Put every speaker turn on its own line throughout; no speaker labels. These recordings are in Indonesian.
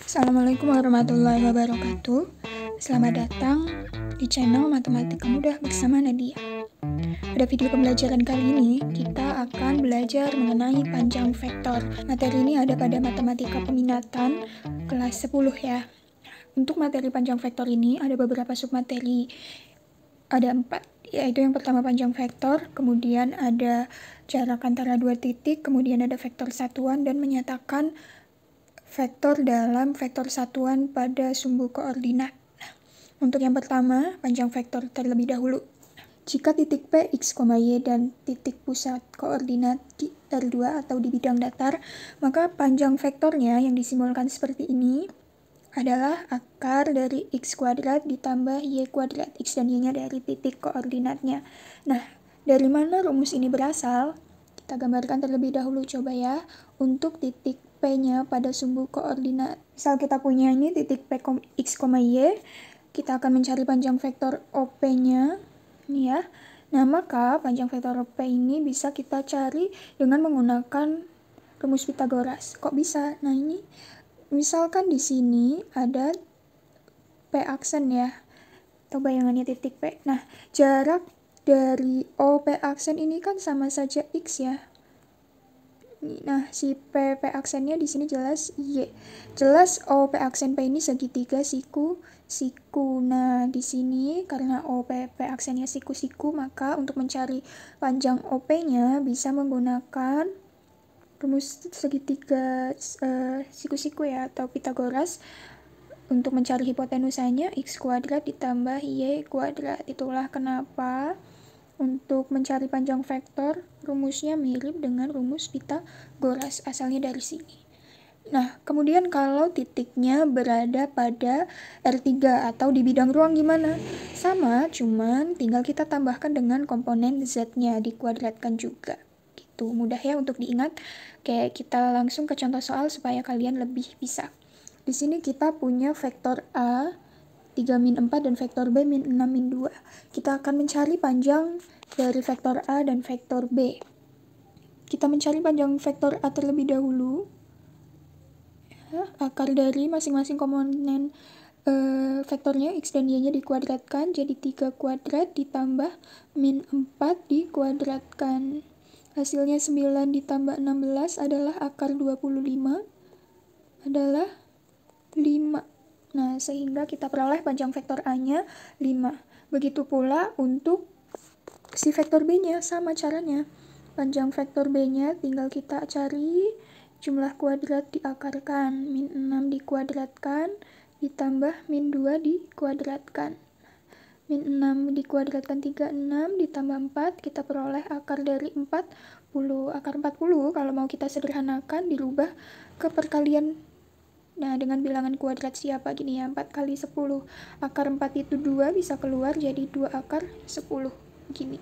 Assalamualaikum warahmatullahi wabarakatuh. Selamat datang di channel Matematika Mudah bersama Nadia. Pada video pembelajaran kali ini, kita akan belajar mengenai panjang vektor. Materi ini ada pada Matematika Peminatan kelas 10 ya. Untuk materi panjang vektor ini ada beberapa submateri. Ada 4, yaitu yang pertama panjang vektor, kemudian ada jarak antara dua titik, kemudian ada vektor satuan dan menyatakan vektor dalam vektor satuan pada sumbu koordinat. Untuk yang pertama, panjang vektor terlebih dahulu. Jika titik P, X, Y, dan titik pusat koordinat di R2 atau di bidang datar, maka panjang vektornya yang disimbolkan seperti ini adalah akar dari X kuadrat ditambah Y kuadrat. X dan Y-nya dari titik koordinatnya. Nah, dari mana rumus ini berasal? Kita gambarkan terlebih dahulu coba ya. Untuk titik P-nya pada sumbu koordinat. Misal kita punya ini titik P, X, Y. Kita akan mencari panjang vektor OP-nya. Ini ya. Nah, maka panjang vektor OP ini bisa kita cari dengan menggunakan rumus Pitagoras. Kok bisa? Nah, ini misalkan di sini ada P aksen ya. Atau bayangannya titik P. Nah, jarak dari OP aksen ini kan sama saja X ya. Nah, si P aksennya di sini jelas Y. Jelas OP aksen P ini segitiga siku. Nah, di sini karena OP aksennya siku, maka untuk mencari panjang OP-nya bisa menggunakan rumus segitiga siku ya, atau Pitagoras. Untuk mencari hipotenusanya X kuadrat ditambah Y kuadrat. Itulah kenapa untuk mencari panjang vektor, rumusnya mirip dengan rumus Pitagoras, asalnya dari sini. Nah, kemudian kalau titiknya berada pada R3 atau di bidang ruang gimana? Sama, cuman tinggal kita tambahkan dengan komponen Z-nya, dikuadratkan juga. Gitu, mudah ya untuk diingat. Kayak kita langsung ke contoh soal supaya kalian lebih bisa. Di sini kita punya vektor A, 3-4 dan vektor B, -6, -2. Kita akan mencari panjang dari vektor A dan vektor B. Kita mencari panjang vektor A terlebih dahulu. Ya, akar dari masing-masing komponen vektornya X dan Y-nya dikuadratkan, jadi 3 kuadrat ditambah -4 dikuadratkan. Hasilnya 9 ditambah 16 adalah akar 25, adalah 5. Nah, sehingga kita peroleh panjang vektor A-nya 5. Begitu pula untuk si vektor B-nya, sama caranya. Panjang vektor B-nya tinggal kita cari jumlah kuadrat diakarkan. -6 dikuadratkan ditambah -2 dikuadratkan. -6 dikuadratkan 36 ditambah 4, kita peroleh akar dari 40. Akar 40 kalau mau kita sederhanakan dirubah ke perkalian. Nah, dengan bilangan kuadrat siapa gini ya, 4 kali 10. Akar 4 itu 2, bisa keluar jadi 2 akar 10. Gini.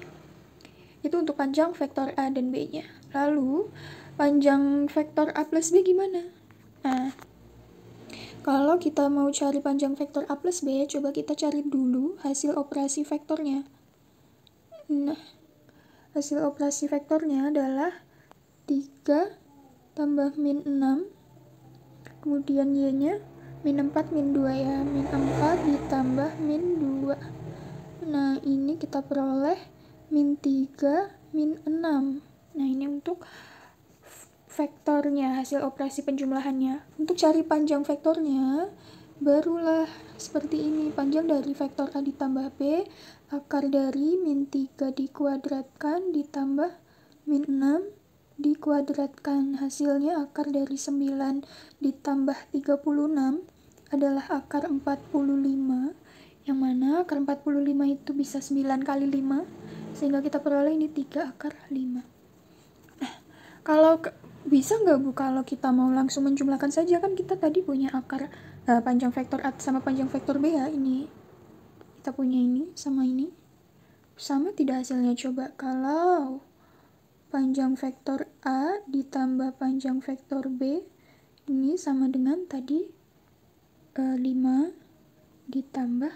Itu untuk panjang vektor A dan B-nya. Lalu, panjang vektor A plus B gimana? Nah, kalau kita mau cari panjang vektor A plus B, coba kita cari dulu hasil operasi vektornya. Nah, hasil operasi vektornya adalah 3 tambah -6. Kemudian Y-nya -4, -2 ya. -4 ditambah -2. Nah, ini kita peroleh -3, -6. Nah, ini untuk vektornya, hasil operasi penjumlahannya. Untuk cari panjang vektornya, barulah seperti ini. Panjang dari vektor A ditambah B, akar dari -3 dikuadratkan ditambah -6 dikuadratkan. Hasilnya akar dari 9 ditambah 36 adalah akar 45, yang mana akar 45 itu bisa 9 kali 5, sehingga kita peroleh ini 3 akar 5. Nah, kalau bisa nggak Bu kalau kita mau langsung menjumlahkan saja, kan kita tadi punya akar panjang vektor A sama panjang vektor B ya, ini kita punya ini sama ini. Sama tidak hasilnya? Coba kalau panjang vektor A ditambah panjang vektor B ini sama dengan tadi 5 ditambah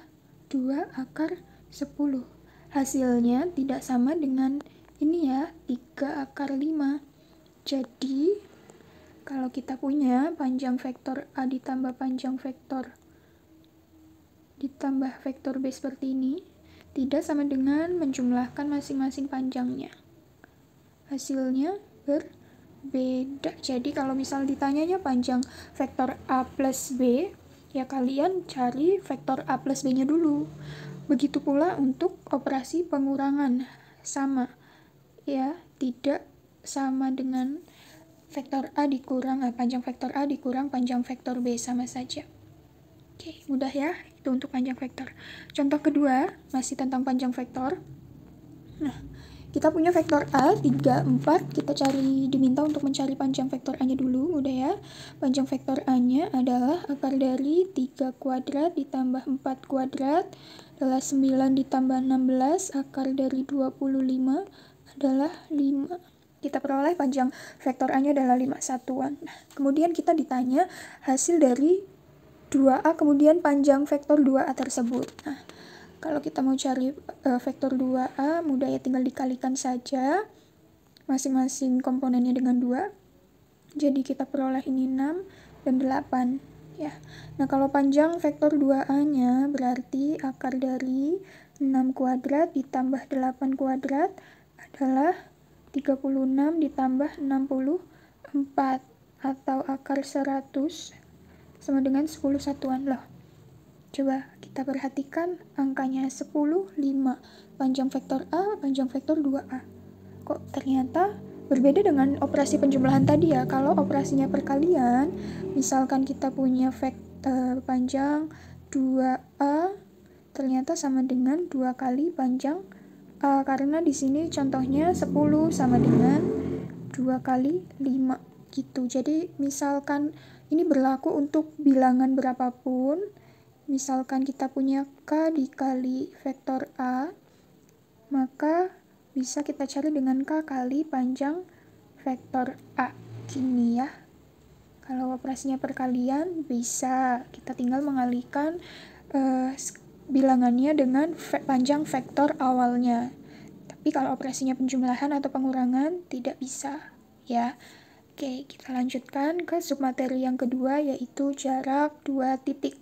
2 akar 10. Hasilnya tidak sama dengan ini ya, 3 akar 5. Jadi kalau kita punya panjang vektor A ditambah panjang vektor B seperti ini, tidak sama dengan menjumlahkan masing-masing panjangnya. Hasilnya berbeda. Jadi kalau misal ditanyanya panjang vektor A plus B, ya kalian cari vektor A plus B-nya dulu. Begitu pula untuk operasi pengurangan, sama. Ya, tidak sama dengan vektor A dikurang panjang vektor A dikurang panjang vektor B, sama saja. Oke, mudah ya, itu untuk panjang vektor. Contoh kedua, masih tentang panjang vektor. Nah, kita punya vektor A, 3, 4, kita diminta untuk mencari panjang vektor A-nya dulu, mudah ya. Panjang vektor A-nya adalah akar dari 3 kuadrat ditambah 4 kuadrat, adalah 9 ditambah 16, akar dari 25 adalah 5. Kita peroleh panjang vektor A-nya adalah 5 satuan. Nah, kemudian kita ditanya hasil dari 2A, kemudian panjang vektor 2A tersebut. Nah, kalau kita mau cari vektor 2A, mudah ya, tinggal dikalikan saja masing-masing komponennya dengan 2. Jadi kita peroleh ini 6 dan 8. Ya. Nah, kalau panjang vektor 2A-nya berarti akar dari 6 kuadrat ditambah 8 kuadrat adalah 36 ditambah 64, atau akar 100 sama dengan 10 satuan. Loh, coba kita perhatikan angkanya 10, 5. Panjang vektor A, panjang vektor 2A. Kok ternyata berbeda dengan operasi penjumlahan tadi ya. Kalau operasinya perkalian, misalkan kita punya vektor panjang 2A, ternyata sama dengan 2 kali panjang A, karena di sini contohnya 10 sama dengan 2 kali 5 gitu. Jadi misalkan ini berlaku untuk bilangan berapapun, misalkan kita punya K dikali vektor A, maka bisa kita cari dengan K kali panjang vektor A. Gini ya. Kalau operasinya perkalian, bisa kita tinggal mengalihkan bilangannya dengan panjang vektor awalnya. Tapi kalau operasinya penjumlahan atau pengurangan, tidak bisa ya. Oke, kita lanjutkan ke submateri yang kedua, yaitu jarak 2 titik.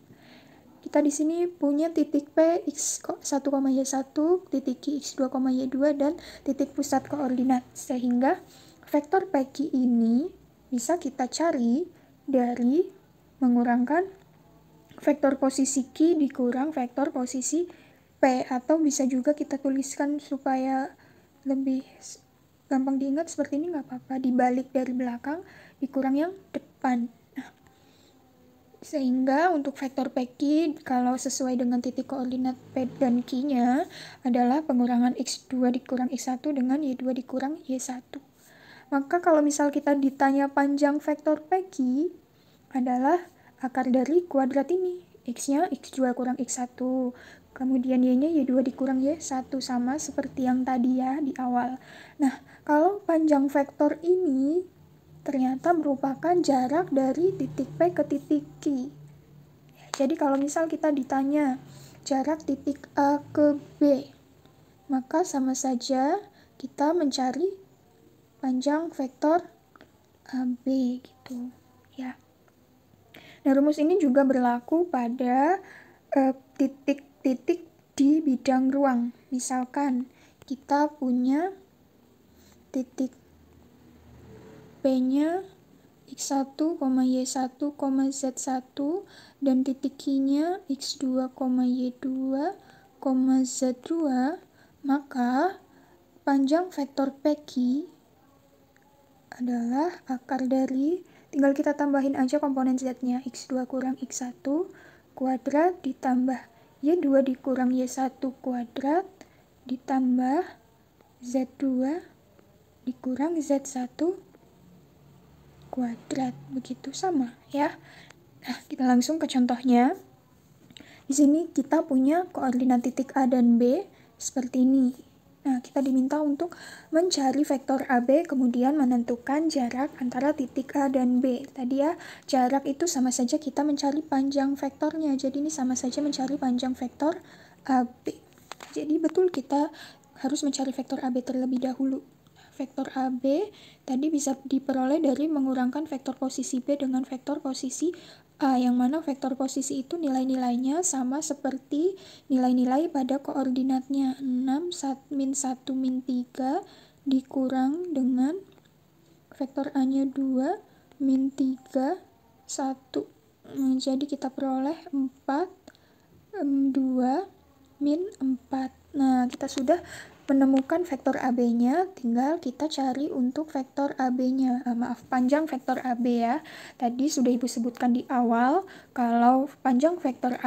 Kita di sini punya titik P x1, y1, titik Q x2, y2, dan titik pusat koordinat. Sehingga vektor PQ ini bisa kita cari dari mengurangkan vektor posisi Q dikurang vektor posisi P, atau bisa juga kita tuliskan supaya lebih gampang diingat seperti ini, nggak apa-apa, dibalik dari belakang dikurang yang depan. Sehingga untuk vektor PQ, kalau sesuai dengan titik koordinat P dan Q-nya adalah pengurangan X2 dikurang X1 dengan Y2 dikurang Y1. Maka kalau misal kita ditanya panjang vektor PQ adalah akar dari kuadrat ini. X-nya X2 kurang X1, kemudian Y-nya Y2 dikurang Y1, sama seperti yang tadi ya di awal. Nah, kalau panjang vektor ini ternyata merupakan jarak dari titik P ke titik Q. Jadi kalau misal kita ditanya jarak titik A ke B, maka sama saja kita mencari panjang vektor AB gitu ya. Nah, rumus ini juga berlaku pada titik-titik di bidang ruang. Misalkan kita punya titik P-nya X1, Y1, Z1, dan titik Q-nya X2, Y2, Z2, maka panjang vektor PQ adalah akar dari, tinggal kita tambahin aja komponen Z-nya, X2 kurang X1 kuadrat ditambah Y2 dikurang Y1 kuadrat ditambah Z2 dikurang Z1 kuadrat, begitu, sama ya. Nah, kita langsung ke contohnya. Di sini kita punya koordinat titik A dan B seperti ini. Nah, kita diminta untuk mencari vektor AB, kemudian menentukan jarak antara titik A dan B. Tadi ya, jarak itu sama saja kita mencari panjang vektornya. Jadi ini sama saja mencari panjang vektor AB. Jadi betul kita harus mencari vektor AB terlebih dahulu. vektor AB tadi bisa diperoleh dari mengurangkan vektor posisi B dengan vektor posisi A, yang mana vektor posisi itu nilai-nilainya sama seperti nilai-nilai pada koordinatnya 6, min 1, min 3 dikurang dengan vektor A-nya 2, min 3, 1. Jadi kita peroleh 4, 2, min 4. Nah, kita sudah menemukan vektor AB-nya, tinggal kita cari untuk vektor AB-nya. Panjang vektor AB ya. Tadi sudah Ibu sebutkan di awal, kalau panjang vektor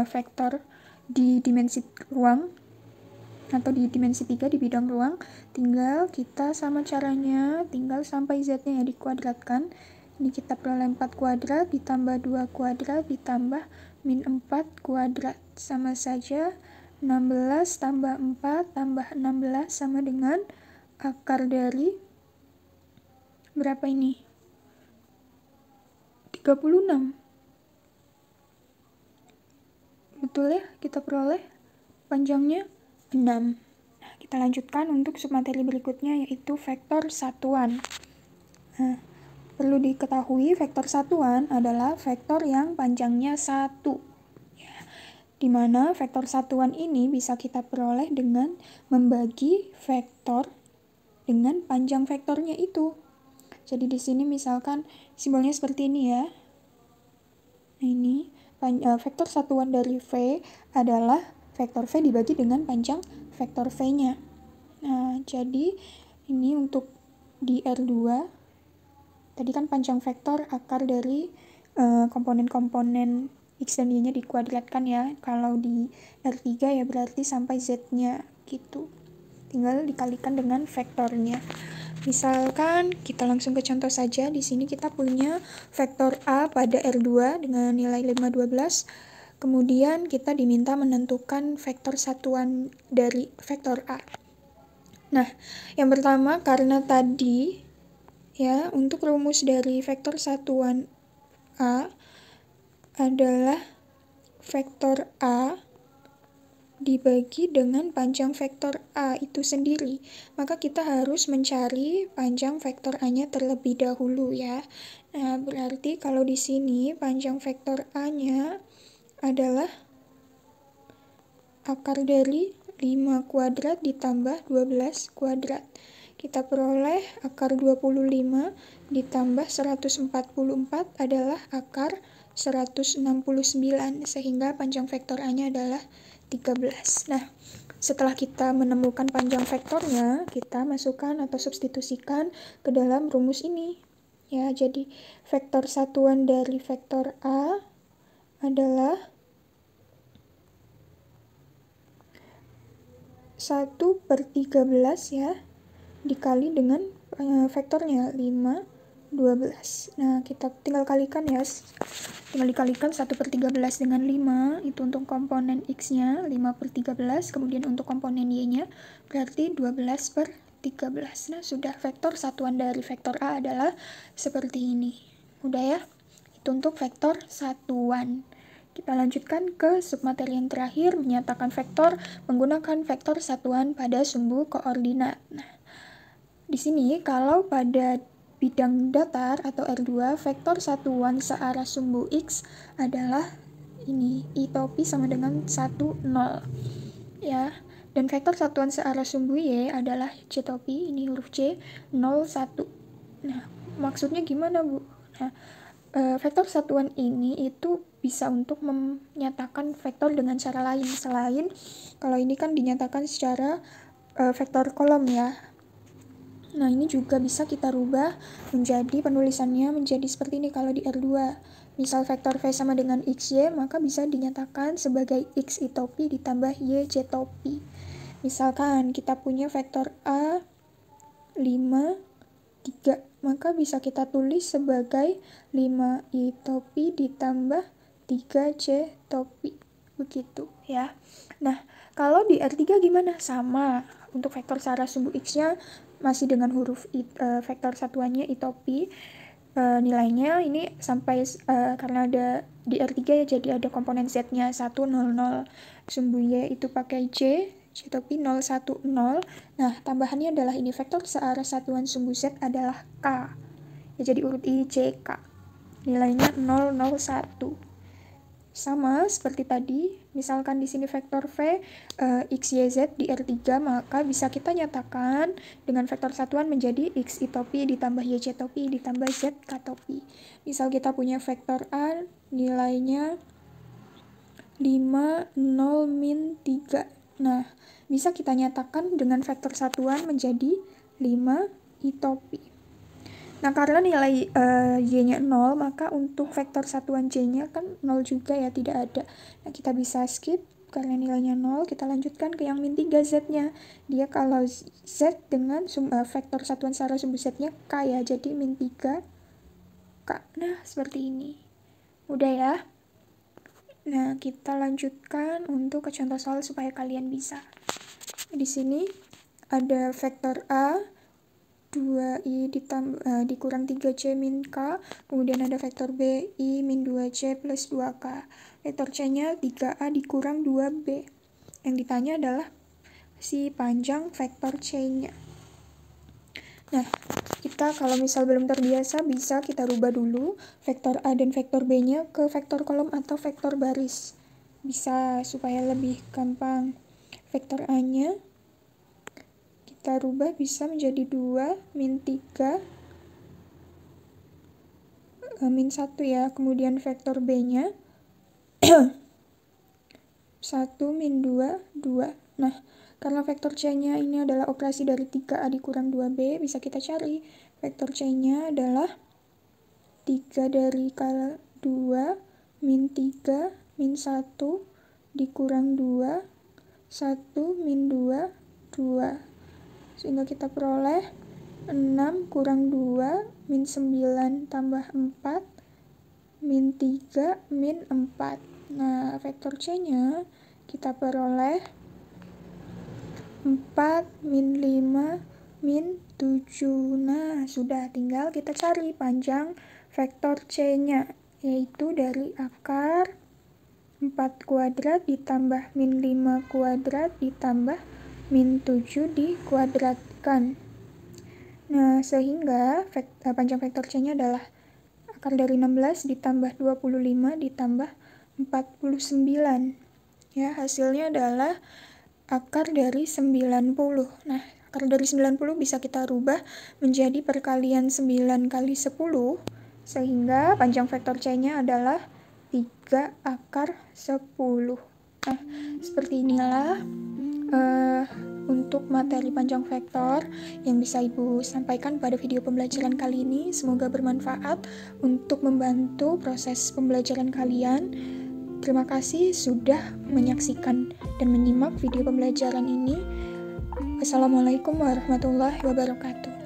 vektor di dimensi ruang atau di dimensi 3 di bidang ruang, tinggal kita sama caranya, tinggal sampai Z-nya ya dikuadratkan. Ini kita peroleh 4 kuadrat ditambah 2 kuadrat ditambah min 4 kuadrat. Sama saja 16 tambah 4 tambah 16 sama dengan akar dari berapa ini? 36. Betul ya, kita peroleh panjangnya 6. Nah, kita lanjutkan untuk submateri berikutnya, yaitu vektor satuan. Nah, perlu diketahui vektor satuan adalah vektor yang panjangnya 1. Di mana vektor satuan ini bisa kita peroleh dengan membagi vektor dengan panjang vektornya itu. Jadi di sini misalkan simbolnya seperti ini ya. Nah, ini vektor satuan dari V adalah vektor V dibagi dengan panjang vektor V-nya. Nah, jadi ini untuk di R2, tadi kan panjang vektor akar dari komponen-komponen X dan Y-nya dikuadratkan ya. Kalau di R3 ya berarti sampai Z-nya gitu. Tinggal dikalikan dengan vektornya. Misalkan kita langsung ke contoh saja. Di sini kita punya vektor A pada R2 dengan nilai 5, 12. Kemudian kita diminta menentukan vektor satuan dari vektor A. Nah, yang pertama karena tadi ya untuk rumus dari vektor satuan A adalah vektor A dibagi dengan panjang vektor A itu sendiri. Maka kita harus mencari panjang vektor A-nya terlebih dahulu ya. Nah, berarti kalau di sini panjang vektor A-nya adalah akar dari 5 kuadrat ditambah 12 kuadrat. Kita peroleh akar 25 ditambah 144 adalah akar 169, sehingga panjang vektor A-nya adalah 13. Nah, setelah kita menemukan panjang vektornya, kita masukkan atau substitusikan ke dalam rumus ini. Ya, jadi vektor satuan dari vektor A adalah 1/13 ya, dikali dengan vektornya 5, 12. Nah, kita tinggal kalikan ya. Tinggal dikalikan 1/13 dengan 5, itu untuk komponen X-nya 5/13, kemudian untuk komponen Y-nya berarti 12/13. Nah, sudah vektor satuan dari vektor A adalah seperti ini. Mudah ya? Itu untuk vektor satuan. Kita lanjutkan ke submateri yang terakhir, menyatakan vektor menggunakan vektor satuan pada sumbu koordinat. Nah, di sini kalau pada bidang datar atau R2, vektor satuan searah sumbu X adalah ini, I topi sama dengan 1, 0. Ya, dan vektor satuan searah sumbu Y adalah C topi, ini huruf C, 0, 1. Nah, maksudnya gimana, Bu? Nah, vektor satuan ini itu bisa untuk menyatakan vektor dengan cara lain, selain kalau ini kan dinyatakan secara vektor kolom ya. Nah, ini juga bisa kita rubah menjadi penulisannya menjadi seperti ini kalau di R2. Misal vektor V sama dengan XY, maka bisa dinyatakan sebagai X I topi ditambah Y J topi. Misalkan kita punya vektor A 5, 3, maka bisa kita tulis sebagai 5 I topi ditambah 3 C topi. Begitu ya. Nah, kalau di R3 gimana? Sama. Untuk vektor searah sumbu X-nya masih dengan huruf vektor satuannya I topi. Nilainya ini sampai karena ada di R3 ya, jadi ada komponen Z-nya 1, 0, 0. Sumbu Y itu pakai C, C topi 0, 1, 0. Nah, tambahannya adalah ini vektor searah satuan sumbu Z adalah K. Ya, jadi urut I, J, K. Nilainya 0, 0, 1. Sama seperti tadi, misalkan di sini vektor V X, Y, Z di R3, maka bisa kita nyatakan dengan vektor satuan menjadi X I topi ditambah Y C topi ditambah Z K topi. Misal kita punya vektor A nilainya 5, 0, min 3. Nah, bisa kita nyatakan dengan vektor satuan menjadi 5 I topi. Nah, karena nilai Y-nya 0, maka untuk vektor satuan J-nya kan 0 juga ya, tidak ada. Nah, kita bisa skip karena nilainya 0, kita lanjutkan ke yang min 3 Z-nya. Dia kalau Z dengan vektor satuan searah sumbu Z-nya K ya, jadi min 3 K. Nah, seperti ini. Mudah ya? Nah, kita lanjutkan untuk ke contoh soal supaya kalian bisa. Di sini ada vektor A 2i dikurang 3c min k, kemudian ada vektor b i min 2c plus 2k. Vektor c-nya 3a dikurang 2b. Yang ditanya adalah si panjang vektor c-nya. Nah, kita kalau misal belum terbiasa bisa kita rubah dulu vektor a dan vektor b-nya ke vektor kolom atau vektor baris. Bisa supaya lebih gampang. Vektor a-nya kita rubah bisa menjadi 2 min 3 min 1 ya. Kemudian vektor B-nya 1 min 2, 2. Nah, karena vektor C-nya ini adalah operasi dari 3A dikurang 2B, bisa kita cari. Vektor C-nya adalah 3 dari 2 min 3 min 1 dikurang 2, 1 min 2, 2. Sehingga kita peroleh 6 kurang 2 min 9 tambah 4 min 3 min 4. Nah, vektor C-nya kita peroleh 4 min 5 min 7. Nah, sudah, tinggal kita cari panjang vektor C-nya, yaitu dari akar 4 kuadrat ditambah min 5 kuadrat ditambah min 7 dikuadratkan. Nah, sehingga panjang vektor C-nya adalah akar dari 16 ditambah 25 ditambah 49. Ya, hasilnya adalah akar dari 90. Nah, akar dari 90 bisa kita rubah menjadi perkalian 9 kali 10, sehingga panjang vektor C-nya adalah 3 akar 10. Nah, seperti inilah untuk materi panjang vektor yang bisa Ibu sampaikan pada video pembelajaran kali ini. Semoga bermanfaat untuk membantu proses pembelajaran kalian. Terima kasih sudah menyaksikan dan menyimak video pembelajaran ini. Wassalamualaikum warahmatullahi wabarakatuh.